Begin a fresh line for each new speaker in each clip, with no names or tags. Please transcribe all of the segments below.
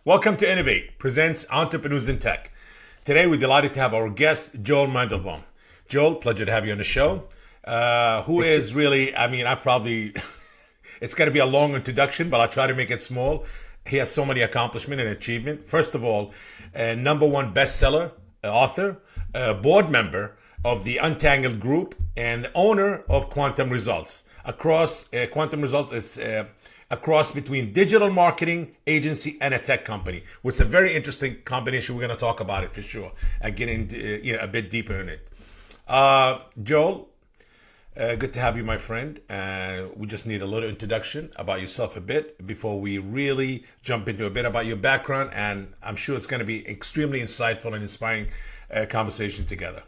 Welcome to Innovate, presents Entrepreneurs in Tech. Today, we're delighted to have our guest, Joel Mendelbaum. Joel, pleasure to have you on the show. Who is really, it's going to be a long introduction, but I'll try to make it small. He has so many accomplishments and achievement. First of all, number one bestseller, author, board member of the Untangled Group, and owner of Quantum Results. Quantum Results is a cross between digital marketing agency and a tech company, which is a very interesting combination. We're going to talk about it for sure and get into a bit deeper in it. Joel, good to have you, my friend. We just need a little introduction about yourself a bit before we really jump into a bit about your background, and I'm sure it's going to be extremely insightful and inspiring conversation together.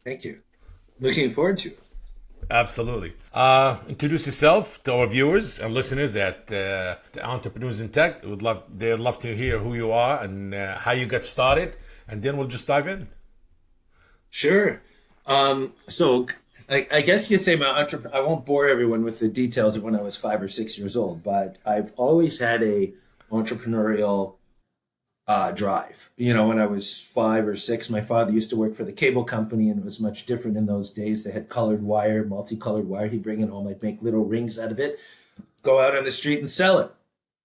Thank you. Looking forward to it.
Absolutely. Introduce yourself to our viewers and listeners at the Entrepreneurs in Tech. They'd love to hear who you are and how you got started, and then we'll just dive in.
Sure. So I guess you could say I won't bore everyone with the details of when I was 5 or 6 years old, but I've always had a entrepreneurial drive. When I was 5 or 6, my father used to work for the cable company, and it was much different in those days. They had colored wire, multicolored wire. He'd bring it home. I'd make little rings out of it, go out on the street and sell it.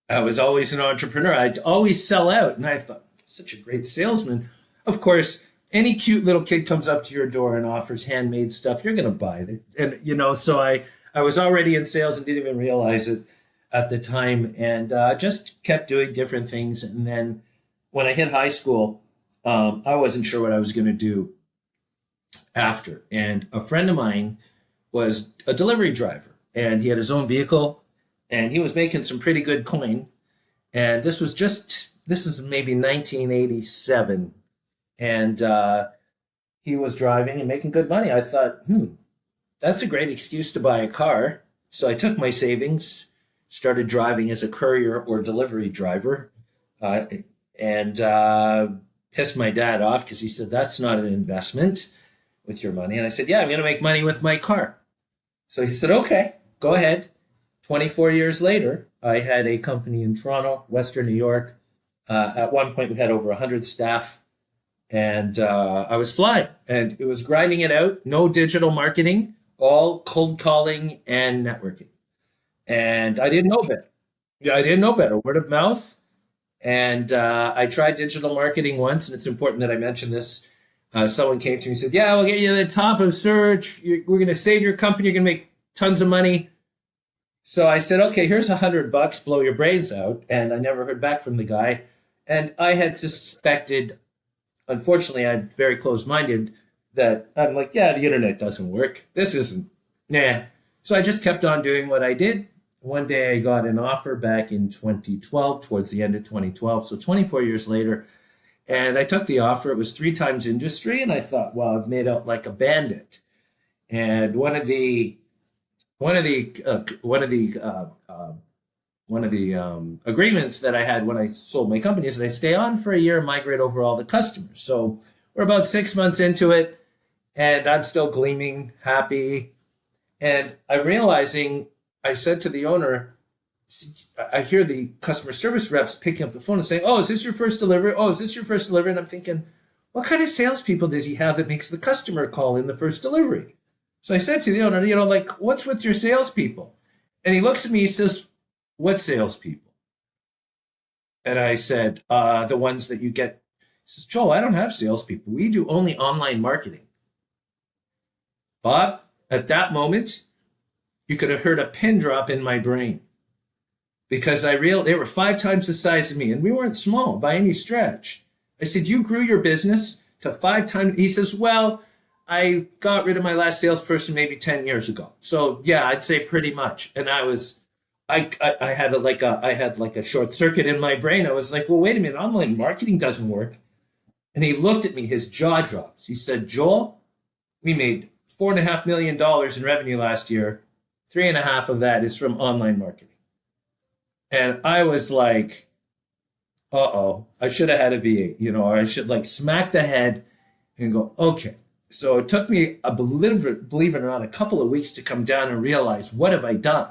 I was always an entrepreneur. I'd always sell out. And I thought, such a great salesman. Of course, any cute little kid comes up to your door and offers handmade stuff, you're going to buy it. And, so I was already in sales and didn't even realize it at the time, and just kept doing different things. And then when I hit high school, I wasn't sure what I was going to do after. And a friend of mine was a delivery driver, and he had his own vehicle, and he was making some pretty good coin. And this is maybe 1987. And he was driving and making good money. I thought, that's a great excuse to buy a car. So I took my savings, started driving as a courier or delivery driver, and pissed my dad off because he said, that's not an investment with your money. And I said, yeah, I'm going to make money with my car. So he said, okay, go ahead. 24 years later, I had a company in Toronto, Western New York. At one point, we had over 100 staff. And I was flying, and it was grinding it out. No digital marketing, all cold calling and networking. And I didn't know better. I didn't know better. Word of mouth. And I tried digital marketing once, and it's important that I mention this. Someone came to me and said, yeah, we'll get you to the top of search. We're going to save your company. You're going to make tons of money. So I said, okay, here's $100, blow your brains out. And I never heard back from the guy. And I had suspected, unfortunately, I'm very close-minded, that I'm like, yeah, the internet doesn't work. This isn't, nah. So I just kept on doing what I did. One day I got an offer back in 2012, towards the end of 2012, so 24 years later, and I took the offer. It was 3 times industry, and I thought, well, I've made out like a bandit. And one of the agreements that I had when I sold my company is that I stay on for a year and migrate over all the customers. So we're about 6 months into it, and I'm still gleaming, happy. And I'm realizing, I said to the owner, I hear the customer service reps picking up the phone and saying, oh, is this your first delivery? Oh, is this your first delivery? And I'm thinking, what kind of salespeople does he have that makes the customer call in the first delivery? So I said to the owner, what's with your salespeople? And he looks at me, he says, what salespeople? And I said, the ones that you get. He says, Joel, I don't have salespeople. We do only online marketing. Bob, at that moment, you could have heard a pin drop in my brain, because they were 5 times the size of me, and we weren't small by any stretch. I said, you grew your business to 5 times. He says, well, I got rid of my last salesperson maybe 10 years ago. So yeah, I'd say pretty much. And I had like a short circuit in my brain. I was like, well, wait a minute, online marketing doesn't work. And he looked at me, his jaw drops. He said, Joel, we made $4.5 million in revenue last year. 3.5 of that is from online marketing. And I was like, uh-oh, I should have had a V8, or I should smack the head and go, okay. So it took me, believe it or not, a couple of weeks to come down and realize, what have I done?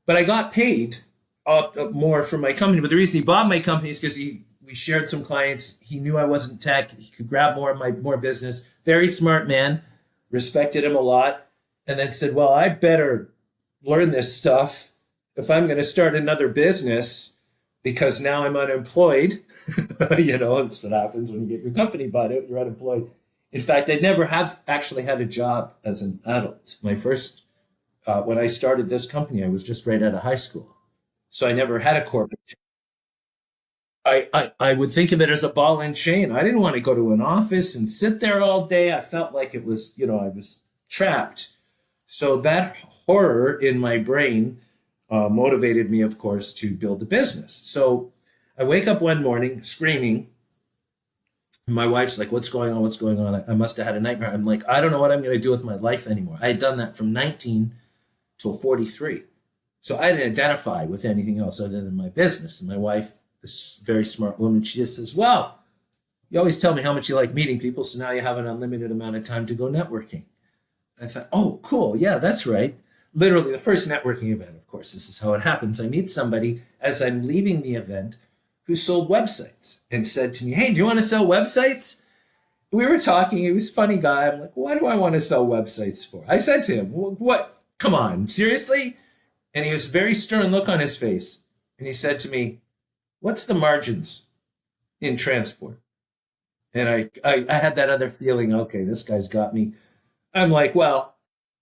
But I got paid more from my company. But the reason he bought my company is because we shared some clients. He knew I wasn't tech. He could grab more business. Very smart man. Respected him a lot. And then said, well, I better learn this stuff if I'm going to start another business because now I'm unemployed. That's what happens when you get your company bought out. You're unemployed. In fact, I never have actually had a job as an adult. My first, when I started this company, I was just right out of high school. So I never had a corporate job. I would think of it as a ball and chain. I didn't want to go to an office and sit there all day. I felt like it was, I was trapped. So that horror in my brain motivated me, of course, to build a business. So I wake up one morning screaming. My wife's like, what's going on? What's going on? I must have had a nightmare. I'm like, I don't know what I'm going to do with my life anymore. I had done that from 19 till 43. So I didn't identify with anything else other than my business. And my wife, this very smart woman, she just says, well, you always tell me how much you like meeting people. So now you have an unlimited amount of time to go networking. I thought, oh, cool. Yeah, that's right. Literally the first networking event, of course, this is how it happens. I meet somebody as I'm leaving the event who sold websites and said to me, hey, do you want to sell websites? We were talking. He was a funny guy. I'm like, why do I want to sell websites for? I said to him, what? Come on, seriously? And he was a very stern look on his face. And he said to me, what's the margins in transport? And I had that other feeling, okay, this guy's got me. I'm like, well,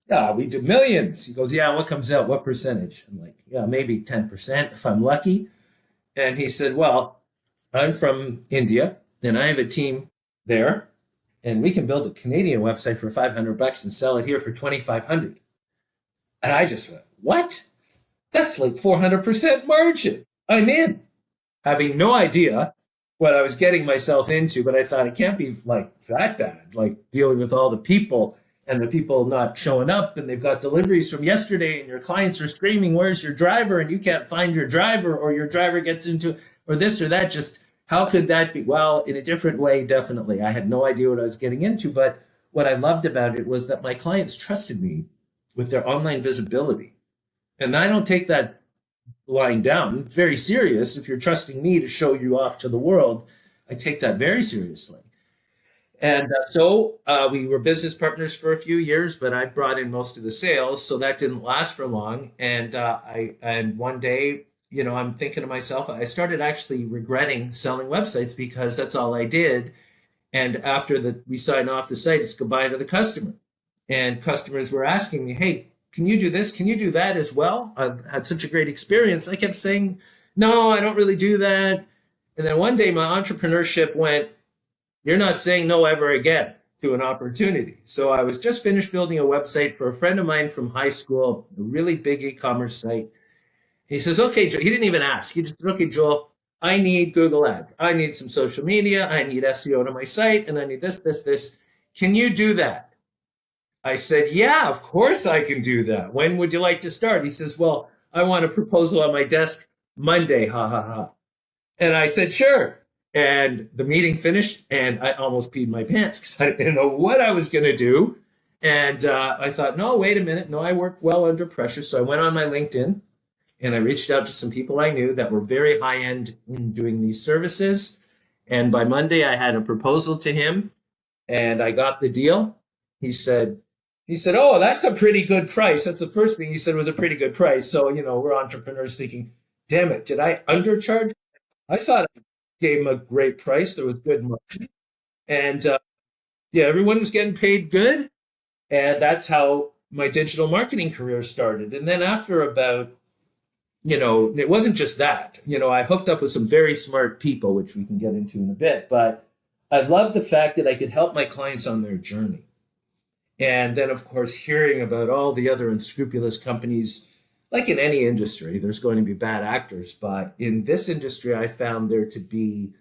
yeah, we do millions. He goes, yeah, what comes out? What percentage? I'm like, yeah, maybe 10% if I'm lucky. And he said, well, I'm from India and I have a team there and we can build a Canadian website for $500 and sell it here for $2,500. And I just went, what? That's like 400% margin. I'm in. Having no idea what I was getting myself into, but I thought it can't be like that bad, like dealing with all the people and the people not showing up and they've got deliveries from yesterday and your clients are screaming, where's your driver? And you can't find your driver or your driver gets into, or this or that. Just how could that be? Well, in a different way, definitely. I had no idea what I was getting into, but what I loved about it was that my clients trusted me with their online visibility. And I don't take that lying down very serious. If you're trusting me to show you off to the world, I take that very seriously. And so we were business partners for a few years, but I brought in most of the sales, so that didn't last for long. And one day, I'm thinking to myself, I started actually regretting selling websites because that's all I did. And after we signed off the site, it's goodbye to the customer. And customers were asking me, hey, can you do this? Can you do that as well? I've had such a great experience. I kept saying, no, I don't really do that. And then one day my entrepreneurship went, you're not saying no ever again to an opportunity. So I was just finished building a website for a friend of mine from high school, a really big e-commerce site. He says, okay, Joel, he didn't even ask. He just said, okay, Joel, I need Google Ads. I need some social media. I need SEO to my site. And I need this. Can you do that? I said, yeah, of course I can do that. When would you like to start? He says, well, I want a proposal on my desk Monday, ha, ha, ha. And I said, sure. And the meeting finished and I almost peed my pants because I didn't know what I was going to do. And I thought, no, wait a minute. No, I work well under pressure. So I went on my LinkedIn and I reached out to some people I knew that were very high end in doing these services. And by Monday, I had a proposal to him and I got the deal. He said, oh, that's a pretty good price. That's the first thing he said was a pretty good price. So, we're entrepreneurs thinking, damn it, did I undercharge? I thought I gave him a great price. There was good margin. And yeah, everyone was getting paid good. And that's how my digital marketing career started. And then after about, it wasn't just that. I hooked up with some very smart people, which we can get into in a bit. But I loved the fact that I could help my clients on their journey. And then, of course, hearing about all the other unscrupulous companies, like in any industry, there's going to be bad actors. But in this industry, I found there to be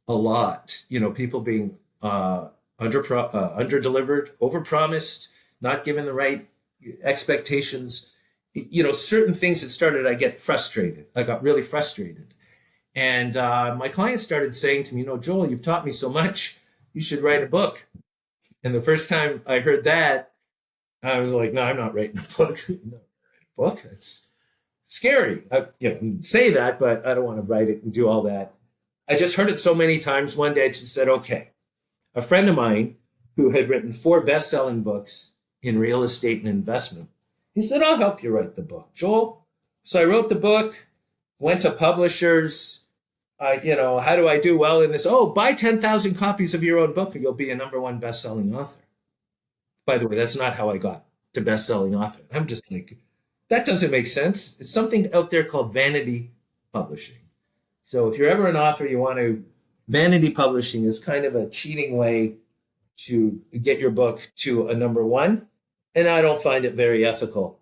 a lot, people being under-delivered, over-promised, not given the right expectations. Certain things that started, I got really frustrated. And my clients started saying to me, Joel, you've taught me so much. You should write a book. And the first time I heard that, I was like, no, I'm not writing a book. No, book? That's scary. You say that, but I don't want to write it and do all that. I just heard it so many times. One day I just said, okay. A friend of mine who had written 4 best-selling books in real estate and investment, he said, I'll help you write the book, Joel. So I wrote the book, went to publishers. How do I do well in this? Oh, buy 10,000 copies of your own book and you'll be a #1 best-selling author. By the way, that's not how I got to best-selling author. I'm just like, that doesn't make sense. It's something out there called vanity publishing. So if you're ever an author, vanity publishing is kind of a cheating way to get your book to a #1. And I don't find it very ethical.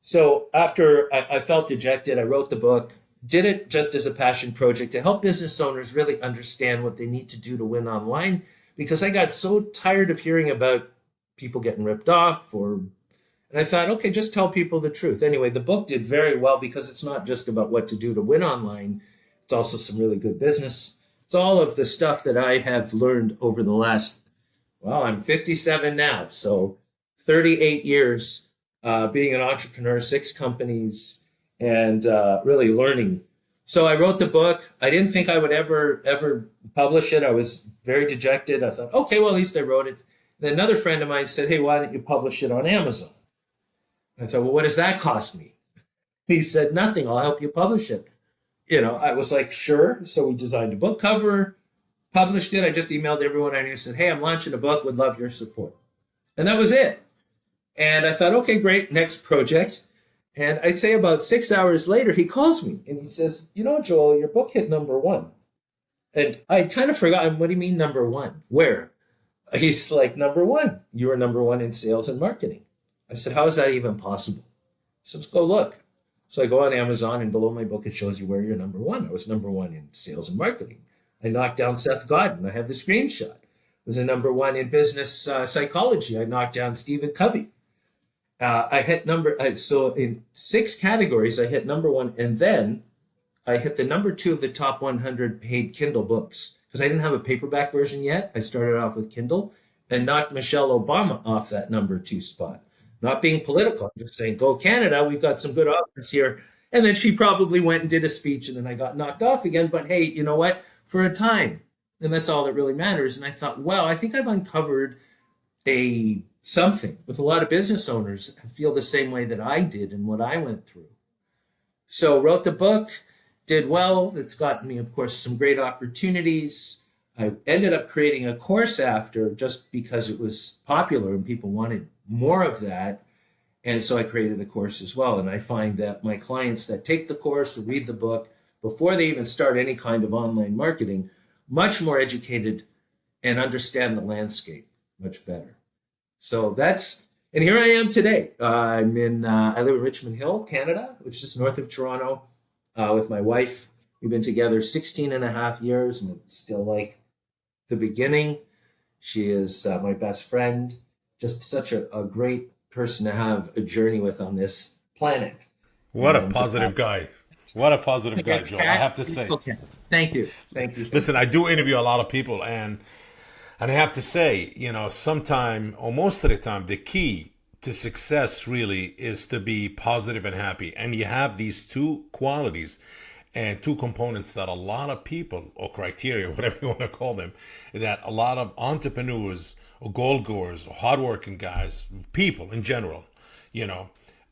So after I felt dejected, I wrote the book, did it just as a passion project to help business owners really understand what they need to do to win online, because I got so tired of hearing about people getting ripped off and I thought, okay, just tell people the truth. Anyway, the book did very well because it's not just about what to do to win online. It's also some really good business. It's all of the stuff that I have learned over the last, I'm 57 now. So 38 years being an entrepreneur, 6 companies, and really learning. So I wrote the book. I didn't think I would ever publish it. I was very dejected. I thought, okay, well, at least I wrote it. And another friend of mine said, hey, why don't you publish it on Amazon? I thought, well, what does that cost me? He said, nothing. I'll help you publish it. I was like, sure. So we designed a book cover, published it. I just emailed everyone I knew, said, hey, I'm launching a book, would love your support. And that was it. And I thought, okay, great, next project. And I'd say about 6 hours later, he calls me and he says, Joel, your book hit #1. And I kind of forgot, what do you mean #1? Where? He's like, #1. You were #1 in sales and marketing. I said, how is that even possible? He says, go look. So I go on Amazon and below my book, it shows you where you're #1. I was #1 in sales and marketing. I knocked down Seth Godin. I have the screenshot. I was a #1 in business psychology. I knocked down Stephen Covey. I hit so in 6 categories, I hit #1. And then I hit the #2 of the top 100 paid Kindle books because I didn't have a paperback version yet. I started off with Kindle and knocked Michelle Obama off that #2 spot. Not being political, I'm just saying, go Canada, we've got some good authors here. And then she probably went and did a speech and then I got knocked off again. But hey, you know what? For a time. And that's all that really matters. And I thought, wow, I think I've uncovered something with a lot of business owners who feel the same way that I did and what I went through. So wrote the book, did well. It's gotten me, of course, some great opportunities. I ended up creating a course after just because it was popular and people wanted more of that. And so I created a course as well. And I find that my clients that take the course or read the book before they even start any kind of online marketing, much more educated and understand the landscape much better. So and here I am today. I live in Richmond Hill, Canada, which is north of Toronto, with my wife. We've been together 16 and a half years and it's still like the beginning. She is my best friend, just such a great person to have a journey with on this planet.
What a positive guy. What a positive guy, Joel, I have to say.
Okay. Thank you.
Listen, I do interview a lot of people and I have to say, sometime or most of the time, the key to success really is to be positive and happy. And you have these 2 qualities and 2 components that a lot of people, or criteria, whatever you want to call them, that a lot of entrepreneurs or goal goers or hardworking guys, people in general,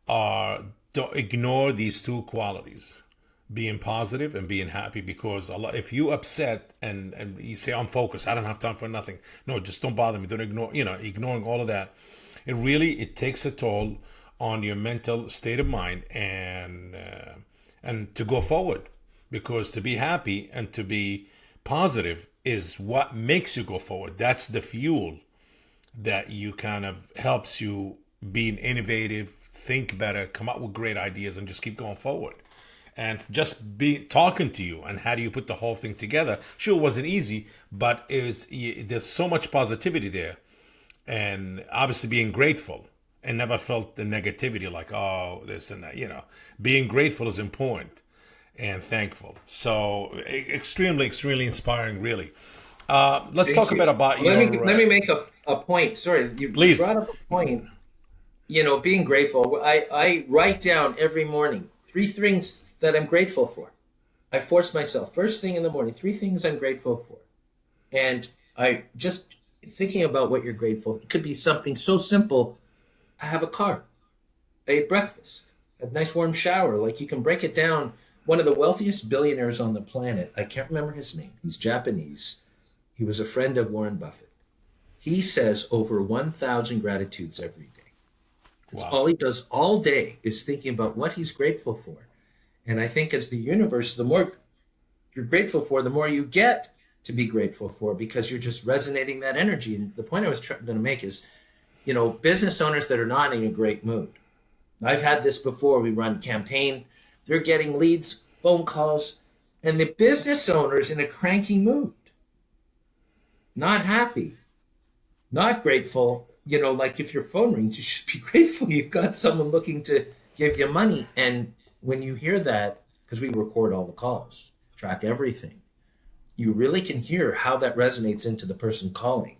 don't ignore these 2 qualities, being positive and being happy. Because if you upset and you say, I'm focused, I don't have time for nothing. No, just don't bother me. Don't ignore, ignoring all of that. It takes a toll on your mental state of mind and to go forward, because to be happy and to be positive is what makes you go forward. That's the fuel that you kind of helps you being innovative, think better, come up with great ideas, and just keep going forward. And just be talking to you and how do you put the whole thing together. Sure, it wasn't easy, but there's so much positivity there, and obviously being grateful and never felt the negativity like, oh, this and that. Being grateful is important and thankful. So extremely, extremely inspiring, really. Let's talk a bit about
Let me make a point. Sorry, you
Please.
brought up a point. Being grateful. I write down every morning 3 things that I'm grateful for. I force myself, first thing in the morning, 3 things I'm grateful for. And I just thinking about what you're grateful. It could be something so simple. I have a car. I ate breakfast. A nice warm shower. Like, you can break it down. One of the wealthiest billionaires on the planet, I can't remember his name. He's Japanese. He was a friend of Warren Buffett. He says over 1,000 gratitudes every day. That's all he does all day, is thinking about what he's grateful for. And I think as the universe, the more you're grateful for, the more you get to be grateful for, because you're just resonating that energy. And the point I was going to make is, business owners that are not in a great mood. I've had this before. We run campaign. They're getting leads, phone calls, and the business owner's in a cranky mood. Not happy, not grateful. Like, if your phone rings, you should be grateful you've got someone looking to give you money. And when you hear that, because we record all the calls, track everything, you really can hear how that resonates into the person calling,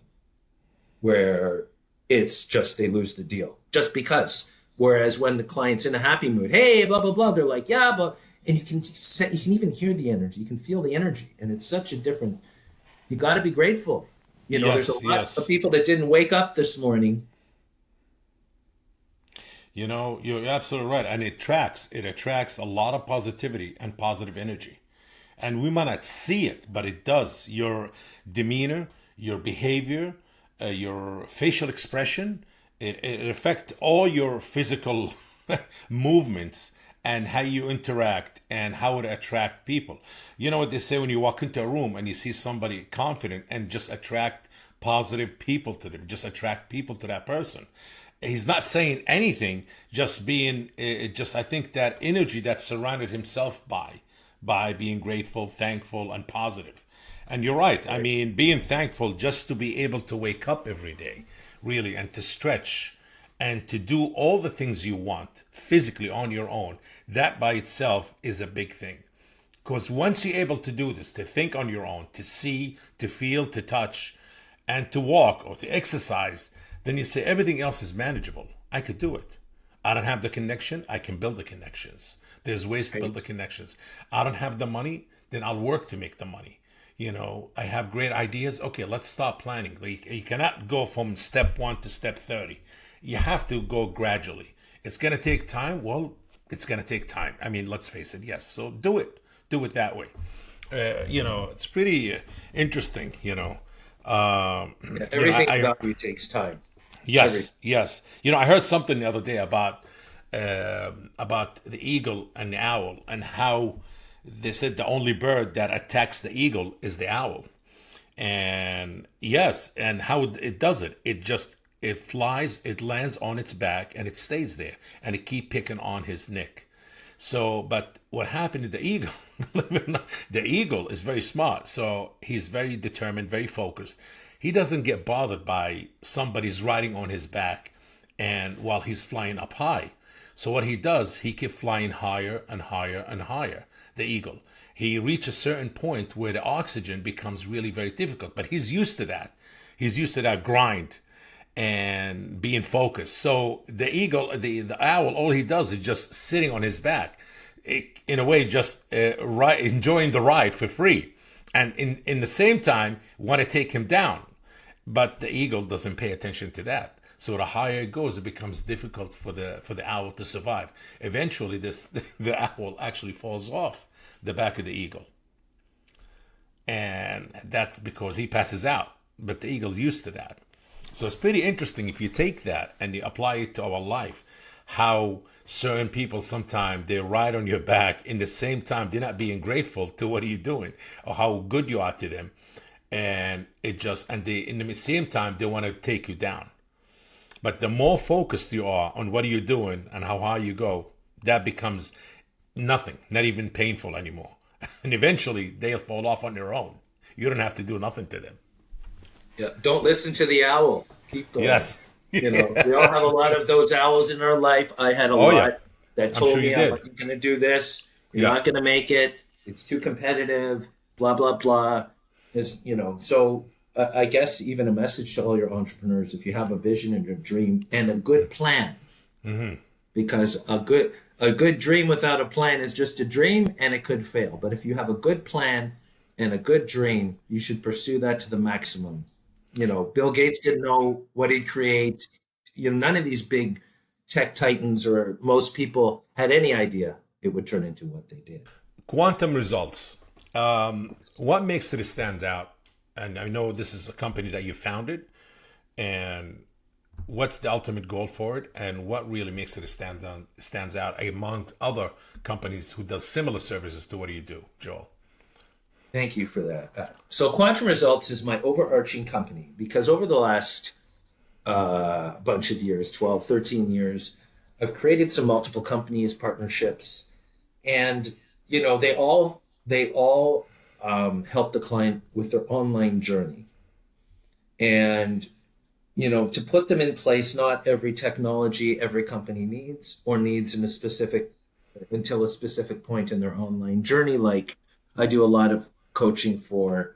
where it's just they lose the deal just because. Whereas when the client's in a happy mood, hey, blah, blah, blah, they're like, yeah, blah. And you can even hear the energy. You can feel the energy. And it's such a difference. You got to be grateful. There's a lot of people that didn't wake up this morning.
You're absolutely right. And it attracts a lot of positivity and positive energy. And we might not see it, but it does. Your demeanor, your behavior, your facial expression, it affects all your physical movements and how you interact and how it attract people. You know what they say when you walk into a room and you see somebody confident, and just attract positive people to them, just attract people to that person. He's not saying anything, just being, I think that energy that surrounded himself by being grateful, thankful, and positive. And you're right. I mean, being thankful just to be able to wake up every day, really, and to stretch and to do all the things you want physically on your own, that by itself is a big thing. Because once you're able to do this, to think on your own, to see, to feel, to touch, and to walk or to exercise, then you say everything else is manageable. I could do it. I don't have the connection. I can build the connections. There's ways to build the connections. I don't have the money. Then I'll work to make the money. I have great ideas. Okay, let's start planning. You cannot go from step 1 to step 30. You have to go gradually. It's going to take time. Well, it's going to take time. I mean, let's face it. Yes. So do it that way. It's pretty interesting,
Everything about you takes time.
Yes. I heard something the other day about the eagle and the owl, and how they said the only bird that attacks the eagle is the owl. And yes, and how it does it. It flies, it lands on its back, and it stays there, and it keep picking on his neck. So, but what happened to the eagle? The eagle is very smart. So he's very determined, very focused. He doesn't get bothered by somebody's riding on his back and while he's flying up high. So what he does, he keeps flying higher and higher and higher, the eagle. He reaches a certain point where the oxygen becomes really very difficult, but he's used to that. He's used to that grind and being focused. So the eagle, the owl, all he does is just sitting on his back, in a way, just enjoying the ride for free. And in the same time, want to take him down. But the eagle doesn't pay attention to that. So the higher it goes, it becomes difficult for the owl to survive. Eventually, the owl actually falls off the back of the eagle. And that's because he passes out. But the eagle's used to that. So it's pretty interesting if you take that and you apply it to our life, how certain people sometimes they ride on your back, in the same time they're not being grateful to what are you doing or how good you are to them. And in the same time they want to take you down. But the more focused you are on what are you doing and how high you go, that becomes nothing, not even painful anymore. And eventually they'll fall off on their own. You don't have to do nothing to them.
Yeah, don't listen to the owl. Keep going.
Yes.
We all have a lot of those owls in our life. I had a lot that told me I'm not going to do this. You're not going to make it. It's too competitive. Blah, blah, blah. So I guess even a message to all your entrepreneurs, if you have a vision and a dream and a good plan, because a A good dream without a plan is just a dream and it could fail. But if you have a good plan and a good dream, you should pursue that to the maximum. Bill Gates didn't know what he'd create. None of these big tech titans or most people had any idea it would turn into what they did.
Quantum results. What makes it stand out? And I know this is a company that you founded, and what's the ultimate goal for it, and what really makes it stands out among other companies who does similar services to what do you do, Joel?
Thank you for that. So Quantum Results is my overarching company because over the last bunch of years, 12, 13 years, I've created some multiple companies, partnerships, and they all help the client with their online journey. And to put them in place, not every technology every company needs until a specific point in their online journey. Like I do a lot of coaching for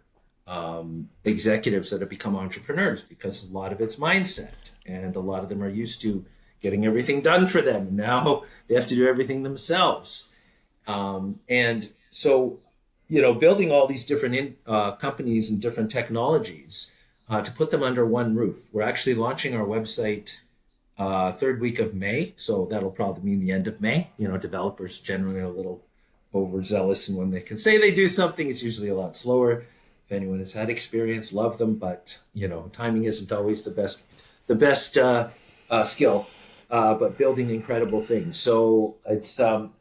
executives that have become entrepreneurs because a lot of it's mindset, and a lot of them are used to getting everything done for them. Now they have to do everything themselves. And so, building all these different companies and different technologies to put them under one roof. We're actually launching our website third week of May. So that'll probably mean the end of May. Developers generally are a little overzealous, and when they can say they do something, it's usually a lot slower. If anyone has had experience, love them, but timing isn't always the best skill. But building incredible things. So it's Quantum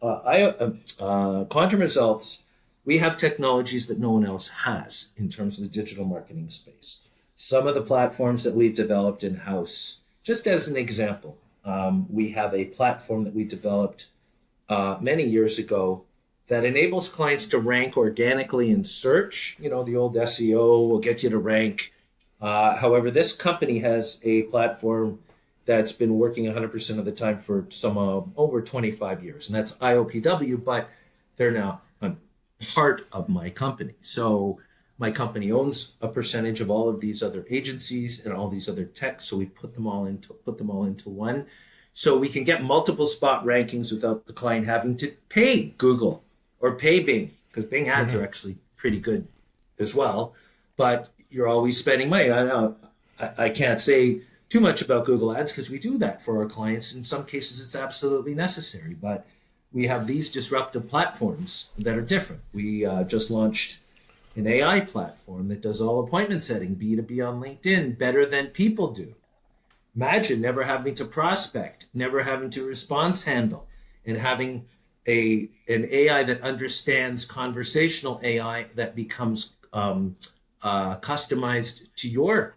Results. We have technologies that no one else has in terms of the digital marketing space. Some of the platforms that we've developed in-house, just as an example, we have a platform that we developed many years ago that enables clients to rank organically in search. The old SEO will get you to rank. However, this company has a platform that's been working 100% of the time for some over 25 years, and that's IOPW, but they're now a part of my company. So my company owns a percentage of all of these other agencies and all these other tech, so we put them all into one. So we can get multiple spot rankings without the client having to pay Google or pay Bing, because Bing ads are actually pretty good as well, but you're always spending money. I can't say too much about Google ads because we do that for our clients. In some cases, it's absolutely necessary, but we have these disruptive platforms that are different. We just launched an AI platform that does all appointment setting, B2B on LinkedIn, better than people do. Imagine never having to prospect, never having to response handle, and having an AI that understands conversational AI that becomes customized to your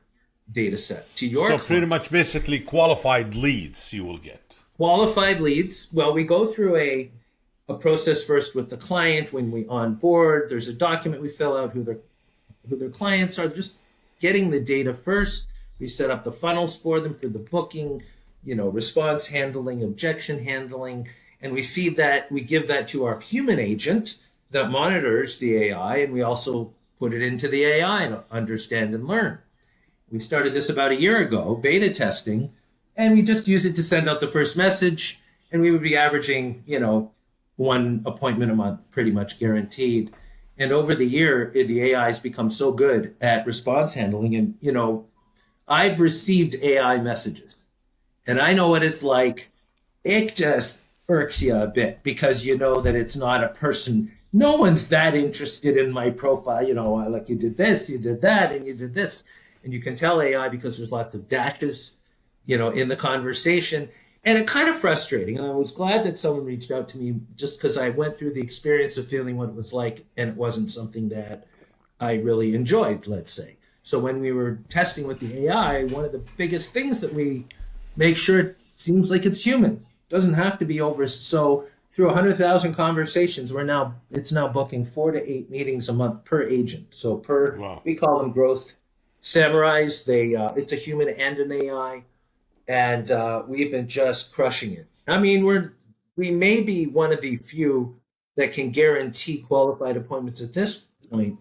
data set, to your
So pretty much basically qualified leads you will get.
Qualified leads. Well, we go through a process first with the client when we onboard. There's a document we fill out who their clients are, just getting the data first. We set up the funnels for them for the booking, response handling, objection handling, and we give that to our human agent that monitors the AI, and we also put it into the AI to understand and learn. We started this about a year ago, beta testing, and we just use it to send out the first message, and we would be averaging, one appointment a month, pretty much guaranteed. And over the year, the AI has become so good at response handling, and, I've received AI messages, and I know what it's like. It just irks you a bit because you know that it's not a person. No one's that interested in my profile. Like you did this, you did that, and you did this. And you can tell AI because there's lots of dashes, in the conversation. And it's kind of frustrating. And I was glad that someone reached out to me just because I went through the experience of feeling what it was like, and it wasn't something that I really enjoyed, let's say. So when we were testing with the AI, one of the biggest things that we make sure it seems like it's human. It doesn't have to be over. So through 100,000 conversations, it's now booking 4 to 8 meetings a month per agent. So
Wow.
we call them growth samurais. It's a human and an AI, and we've been just crushing it. I mean, we may be one of the few that can guarantee qualified appointments at this point,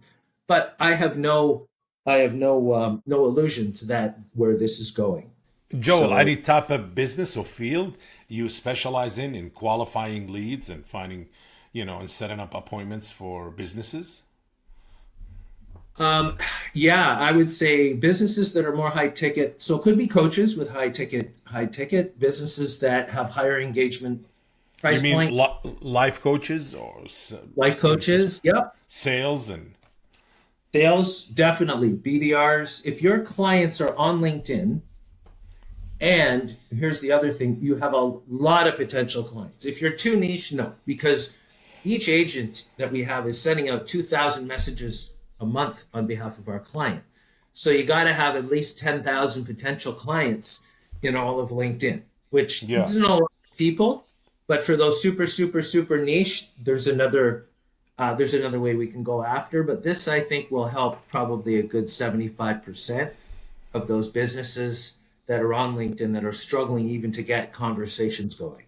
but I have no illusions that where this is going.
Joel,
So-
any type of business or field, you specialize in qualifying leads and finding, and setting up appointments for businesses?
Yeah, I would say businesses that are more high ticket. So it could be coaches with high ticket businesses that have higher engagement
You
price
mean
point.
life coaches or
Life coaches. Yep.
sales and
Sales, definitely. BDRs. If your clients are on LinkedIn, and here's the other thing, you have a lot of potential clients. If you're too niche, no, because each agent that we have is sending out 2,000 messages a month on behalf of our client. So you got to have at least 10,000 potential clients in all of LinkedIn, which
yeah.
isn't a lot of people, but for those super, super, super niche, there's another way we can go after. But this, I think, will help probably a good 75% of those businesses that are on LinkedIn that are struggling even to get conversations going.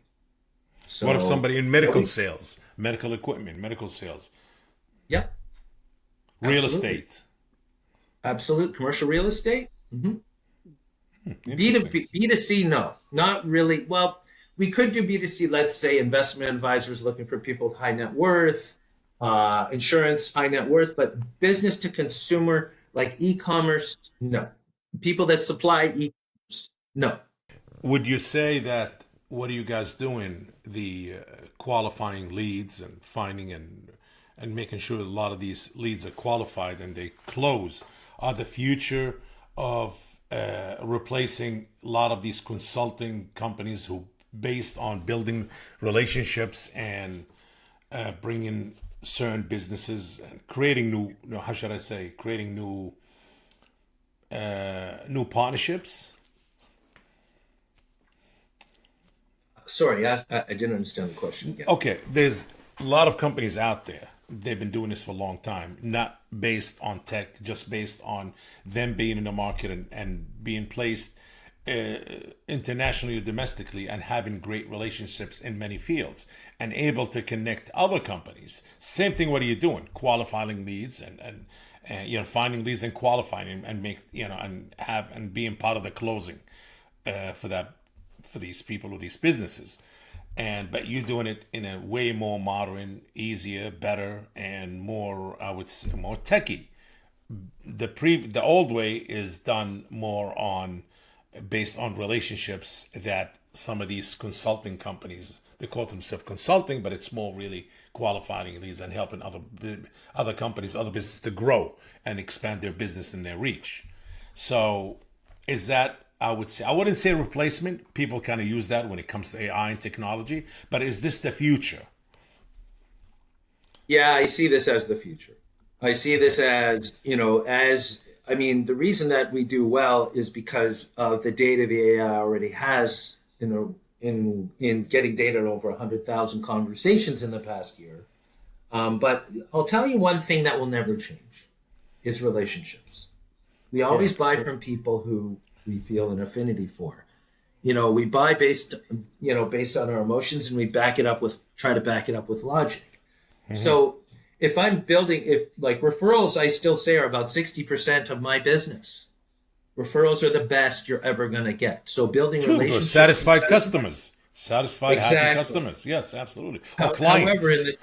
What if
So,
somebody in medical sales, medical equipment, medical sales,
yeah,
real
absolutely.
estate?
Absolute commercial real estate. B to
Interesting.
B, B2C, no, not really. Well, we could do B2C, let's say investment advisors looking for people with high net worth, insurance, high net worth, but business to consumer like e-commerce, no. People that supply e-commerce, no.
Would you say that what are you guys doing? The qualifying leads and finding and making sure a lot of these leads are qualified and they close are the future of replacing a lot of these consulting companies who based on building relationships and bringing certain businesses and creating how should I say, creating new partnerships.
Sorry, I didn't understand the question again.
Okay, there's a lot of companies out there. They've been doing this for a long time, not based on tech, just based on them being in the market and being placed internationally or domestically and having great relationships in many fields and able to connect other companies. Same thing, what are you doing? Qualifying leads and finding leads and qualifying and make, and being part of the closing for these people or these businesses. But you're doing it in a way more modern, easier, better, and more, I would say, more techy. The old way is done more on based on relationships that some of these consulting companies, they call themselves consulting, but it's more really qualifying these and helping other companies, other businesses to grow and expand their business and their reach. So is that, I would say, I wouldn't say replacement. People kind of use that when it comes to AI and technology, but is this the future?
Yeah, I see this as the future. I see this as, I mean, the reason that we do well is because of the data the AI already has, in getting data on over 100,000 conversations in the past year. But I'll tell you one thing that will never change is relationships. We
Yeah.
always buy from people who we feel an affinity for. We buy based on our emotions, and we try to back it up with logic. So if like referrals, I still say are about 60% of my business. Referrals are the best you're ever going to get. So building
True. Or
relationships.
satisfied customers. Satisfied, happy
Exactly.
customers. Yes, absolutely. Or
However,
clients.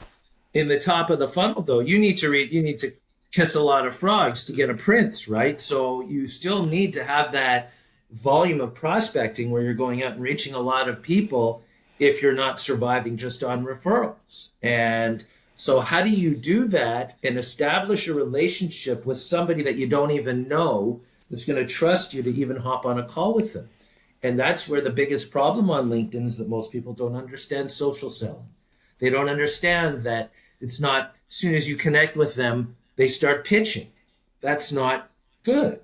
in the top of the funnel, though, you need to kiss a lot of frogs to get a prince, right? So you still need to have that volume of prospecting where you're going out and reaching a lot of people if you're not surviving just on referrals. And so how do you do that and establish a relationship with somebody that you don't even know that's going to trust you to even hop on a call with them? And that's where the biggest problem on LinkedIn is that most people don't understand social selling. They don't understand that it's not as soon as you connect with them, they start pitching. That's not good.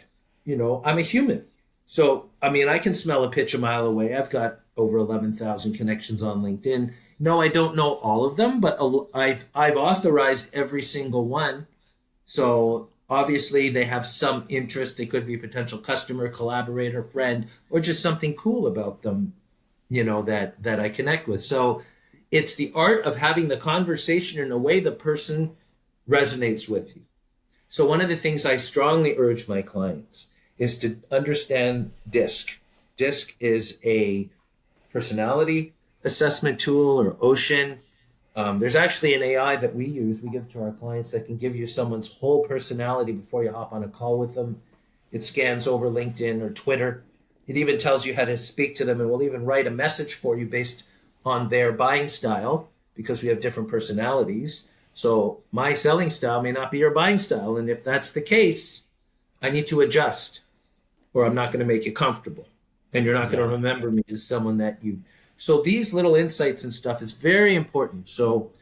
I'm a human. So, I mean, I can smell a pitch a mile away. I've got over 11,000 connections on LinkedIn. No, I don't know all of them, but I've authorized every single one. So obviously they have some interest. They could be a potential customer, collaborator, friend, or just something cool about them, that I connect with. So it's the art of having the conversation in a way the person resonates with you. So one of the things I strongly urge my clients is to understand DISC. DISC is a personality, assessment tool or Ocean. There's actually an AI that we use, we give to our clients that can give you someone's whole personality before you hop on a call with them. It scans over LinkedIn or Twitter. It even tells you how to speak to them and will even write a message for you based on their buying style because we have different personalities. So my selling style may not be your buying style. And if that's the case, I need to adjust or I'm not going to make you comfortable. And you're not going to remember me as someone that you. So these little insights and stuff is very important. So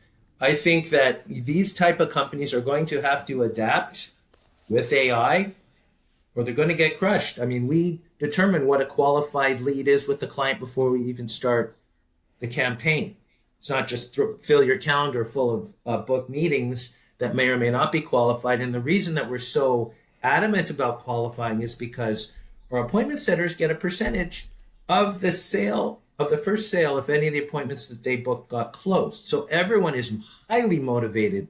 I think that these type of companies are going to have to adapt with AI or they're going to get crushed. I mean, we determine what a qualified lead is with the client before we even start the campaign. It's not just fill your calendar full of book meetings that may or may not be qualified. And the reason that we're so adamant about qualifying is because our appointment setters get a percentage of the sale, of the first sale, if any of the appointments that they booked got closed. So everyone is highly motivated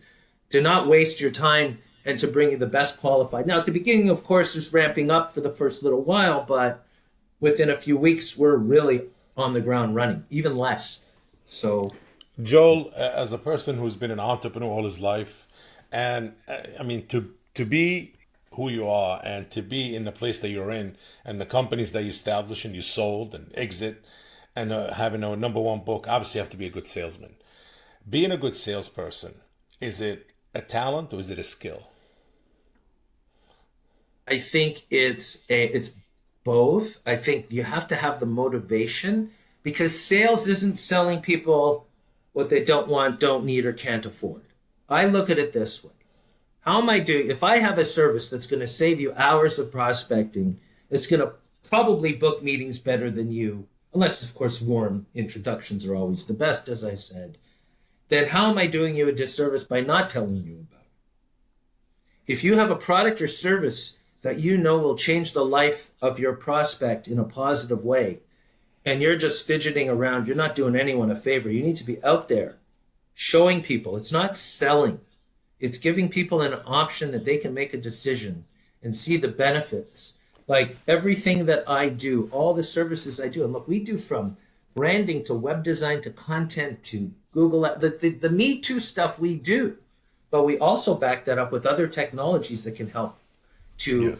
to not waste your time and to bring you the best qualified. Now, at the beginning, of course, there's ramping up for the first little while, but within a few weeks, we're really on the ground running, even less. So,
Joel, as a person who's been an entrepreneur all his life, and I mean, to be who you are and to be in the place that you're in and the companies that you established and you sold and exit and having a number one book, obviously you have to be a good salesman. Being a good salesperson, is it a talent or is it a skill?
I think it's both. I think you have to have the motivation because sales isn't selling people what they don't want, don't need, or can't afford. I look at it this way. How am I doing? If I have a service that's going to save you hours of prospecting, it's going to probably book meetings better than you, unless, of course, warm introductions are always the best, as I said, then how am I doing you a disservice by not telling you about it? If you have a product or service that you know will change the life of your prospect in a positive way, and you're just fidgeting around, you're not doing anyone a favor. You need to be out there showing people. It's not selling. It's giving people an option that they can make a decision and see the benefits. Like everything that I do, all the services I do, and look, we do from branding to web design to content to Google, the Me Too stuff we do, but we also back that up with other technologies that can help to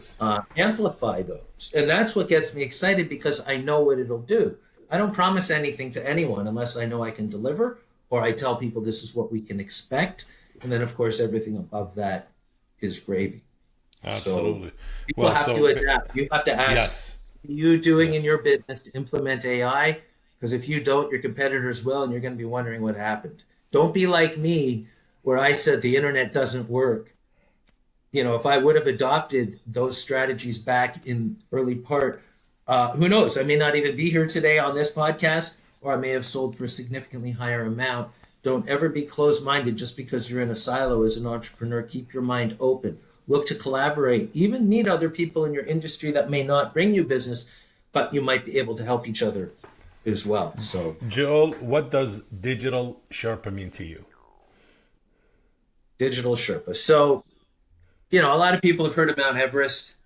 amplify those. And that's what gets me excited because I know what it'll do. I don't promise anything to anyone unless I know I can deliver or I tell people this is what we can expect. And then, of course, everything above that is gravy.
Absolutely.
So people have to adapt. You have to ask, what are you doing in your business to implement AI? Because if you don't, your competitors will, and you're going to be wondering what happened. Don't be like me, where I said the internet doesn't work. You know, if I would have adopted those strategies back in early part, who knows? I may not even be here today on this podcast, or I may have sold for a significantly higher amount. Don't ever be closed-minded just because you're in a silo as an entrepreneur. Keep your mind open. Look to collaborate. Even meet other people in your industry that may not bring you business, but you might be able to help each other as well. So,
Joel, what does digital Sherpa mean to you?
Digital Sherpa. So, you know, a lot of people have heard of Mount Everest.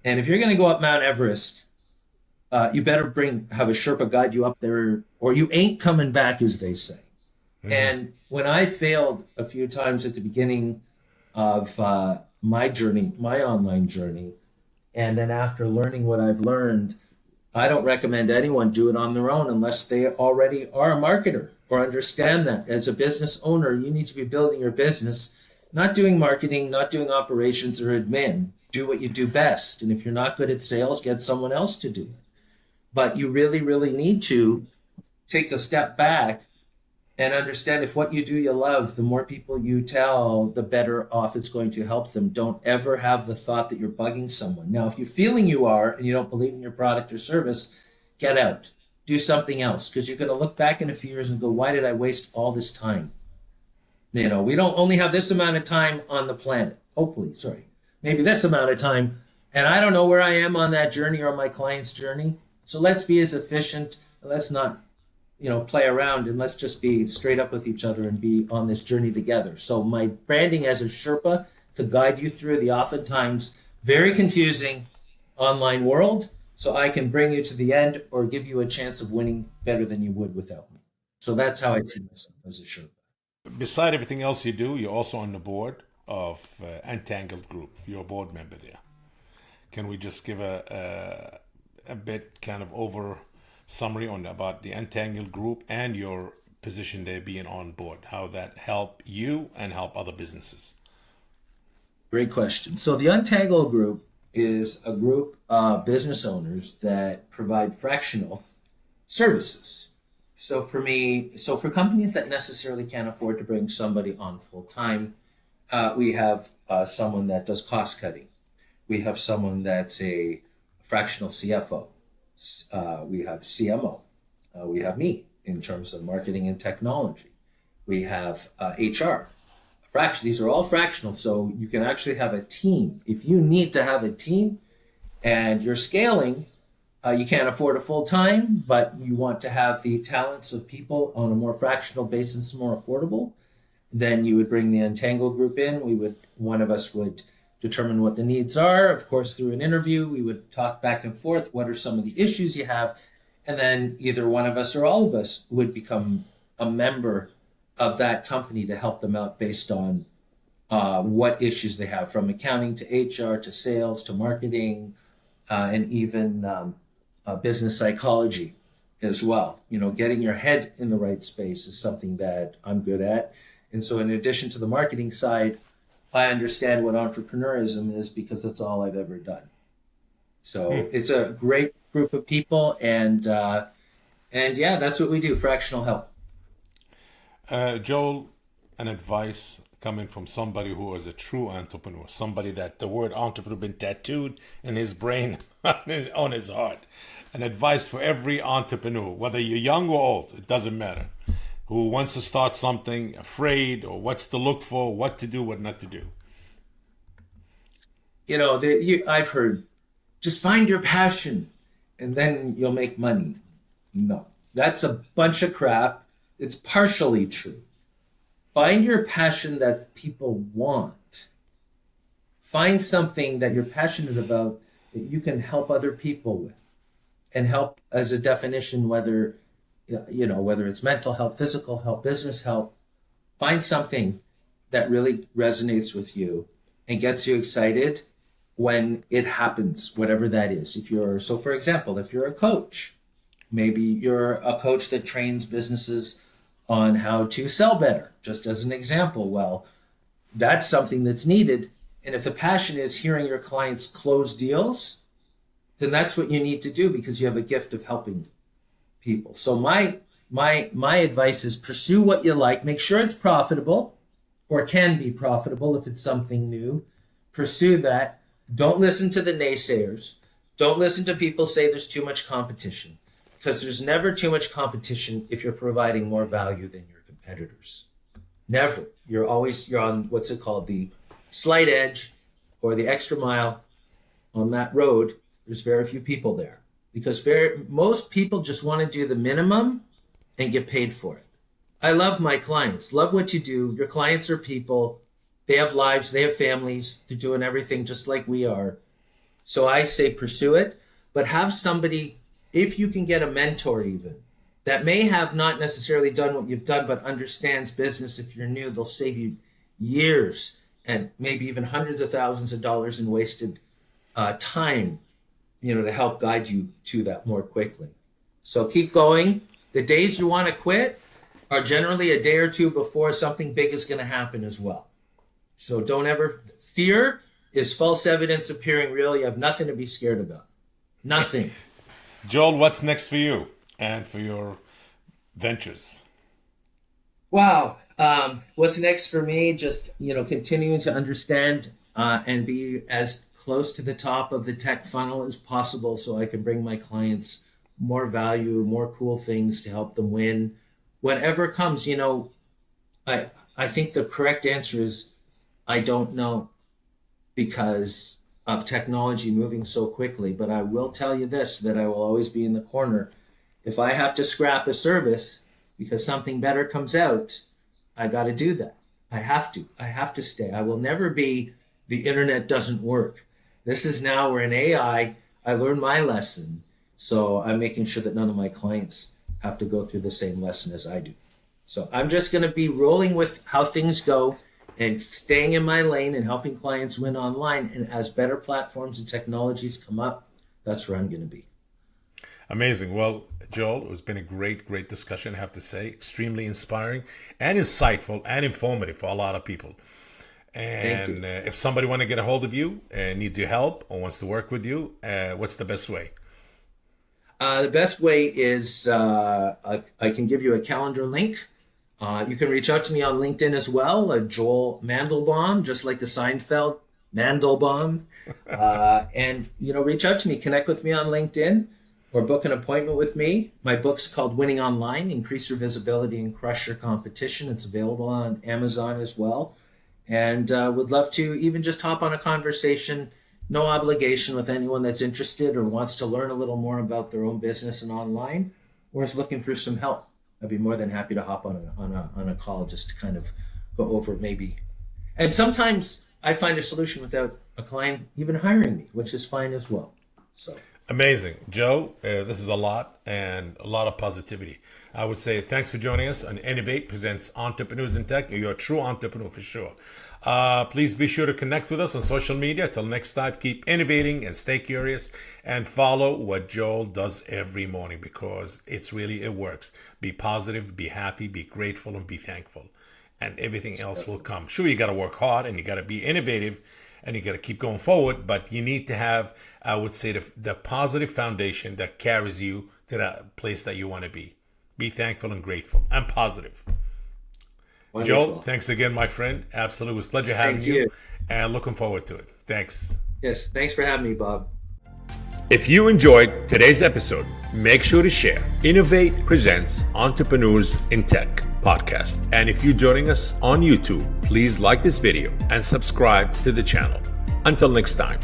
And if you're going to go up Mount Everest, you better have a Sherpa guide you up there, or you ain't coming back, as they say. And when I failed a few times at the beginning of my journey, my online journey, and then after learning what I've learned, I don't recommend anyone do it on their own unless they already are a marketer or understand that. As a business owner, you need to be building your business, not doing marketing, not doing operations or admin. Do what you do best. And if you're not good at sales, get someone else to do it. But you really, really need to take a step back and understand if what you do you love, the more people you tell, the better off it's going to help them. Don't ever have the thought that you're bugging someone. Now, if you're feeling you are and you don't believe in your product or service, get out. Do something else, because you're going to look back in a few years and go, why did I waste all this time? You know, we don't only have this amount of time on the planet. Hopefully, maybe this amount of time. And I don't know where I am on that journey or my client's journey. So let's be as efficient. Let's not play around, and let's just be straight up with each other and be on this journey together. So my branding as a Sherpa to guide you through the oftentimes very confusing online world so I can bring you to the end or give you a chance of winning better than you would without me. So that's how I see myself as a Sherpa.
Beside everything else you do, you're also on the board of Entangled Group. You're a board member there. Can we just give a bit kind of over summary on about the Entangled Group and your position there being on board, how that help you and help other businesses?
Great question. So the Untangle Group is a group of business owners that provide fractional services. So for companies that necessarily can't afford to bring somebody on full time, we have someone that does cost cutting. We have someone that's a fractional CFO. We have CMO. We have me in terms of marketing and technology. We have HR. These are all fractional, so you can actually have a team. If you need to have a team and you're scaling, you can't afford a full time, but you want to have the talents of people on a more fractional basis, more affordable, then you would bring the Untangle Group in. One of us would determine what the needs are. Of course, through an interview, we would talk back and forth. What are some of the issues you have? And then either one of us or all of us would become a member of that company to help them out based on what issues they have, from accounting to HR to sales to marketing, and even business psychology as well. Getting your head in the right space is something that I'm good at. And so in addition to the marketing side, I understand what entrepreneurism is because that's all I've ever done. So it's a great group of people, and yeah, that's what we do, fractional help.
Joel, an advice coming from somebody who is a true entrepreneur, somebody that the word entrepreneur been tattooed in his brain, on his heart. An advice for every entrepreneur, whether you're young or old, it doesn't matter, who wants to start something, afraid, or what's to look for, what to do, what not to do.
I've heard, just find your passion and then you'll make money. No, that's a bunch of crap. It's partially true. Find your passion that people want. Find something that you're passionate about that you can help other people with. And help as a definition, whether it's mental help, physical help, business help. Find something that really resonates with you and gets you excited when it happens, whatever that is. For example, if you're a coach, maybe you're a coach that trains businesses on how to sell better, just as an example. Well, that's something that's needed. And if the passion is hearing your clients close deals, then that's what you need to do because you have a gift of helping people. So my advice is pursue what you like. Make sure it's profitable or can be profitable if it's something new. Pursue that. Don't listen to the naysayers. Don't listen to people say there's too much competition, because there's never too much competition if you're providing more value than your competitors. Never. You're on what's it called, the slight edge or the extra mile on that road. There's very few people there because most people just want to do the minimum and get paid for it. I love my clients. Love what you do. Your clients are people. They have lives. They have families. They're doing everything just like we are. So I say pursue it, but have somebody, if you can get a mentor even, that may have not necessarily done what you've done, but understands business. If you're new, they'll save you years and maybe even hundreds of thousands of dollars in wasted time, to help guide you to that more quickly. So keep going. The days you want to quit are generally a day or two before something big is going to happen as well. So don't ever, fear is false evidence appearing real. You have nothing to be scared about. Nothing.
Joel, what's next for you and for your ventures?
Wow. What's next for me? Just, continuing to understand and be as close to the top of the tech funnel as possible so I can bring my clients more value, more cool things to help them win. Whatever comes, I think the correct answer is I don't know because of technology moving so quickly. But I will tell you this, that I will always be in the corner. If I have to scrap a service because something better comes out, I got to do that. I have to stay. I will never be the internet doesn't work. This is now we're in AI. I learned my lesson. So I'm making sure that none of my clients have to go through the same lesson as I do. So I'm just going to be rolling with how things go and staying in my lane and helping clients win online. And as better platforms and technologies come up, that's where I'm going to be.
Amazing. Well, Joel, it's been a great discussion, I have to say. Extremely inspiring and insightful and informative for a lot of people. And if somebody want to get a hold of you and needs your help or wants to work with you, what's the best way?
The best way is I can give you a calendar link. You can reach out to me on LinkedIn as well, Joel Mendelbaum, just like the Seinfeld, Mendelbaum. And, reach out to me, connect with me on LinkedIn or book an appointment with me. My book's called Winning Online, Increase Your Visibility and Crush Your Competition. It's available on Amazon as well. And would love to even just hop on a conversation, no obligation, with anyone that's interested or wants to learn a little more about their own business and online, or is looking for some help. I'd be more than happy to hop on a call just to kind of go over maybe. And sometimes I find a solution without a client even hiring me, which is fine as well. So
amazing. Joe, this is a lot and a lot of positivity. I would say thanks for joining us on Innovate Presents Entrepreneurs in Tech. You're a true entrepreneur for sure. Please be sure to connect with us on social media. Till next time, keep innovating and stay curious and follow what Joel does every morning, because it works. Be positive, be happy, be grateful, and be thankful. And everything else will come. Sure, you got to work hard and you got to be innovative and you got to keep going forward, but you need to have, I would say, the positive foundation that carries you to that place that you want to be. Be thankful and grateful and positive.
wonderful.
Joel, thanks again, my friend. Absolutely. It was a pleasure having you and looking forward to it. Thanks.
Yes, thanks for having me, Bob.
If you enjoyed today's episode, make sure to share Innovate Presents Entrepreneurs in Tech podcast. And if you're joining us on YouTube, please like this video and subscribe to the channel. Until next time.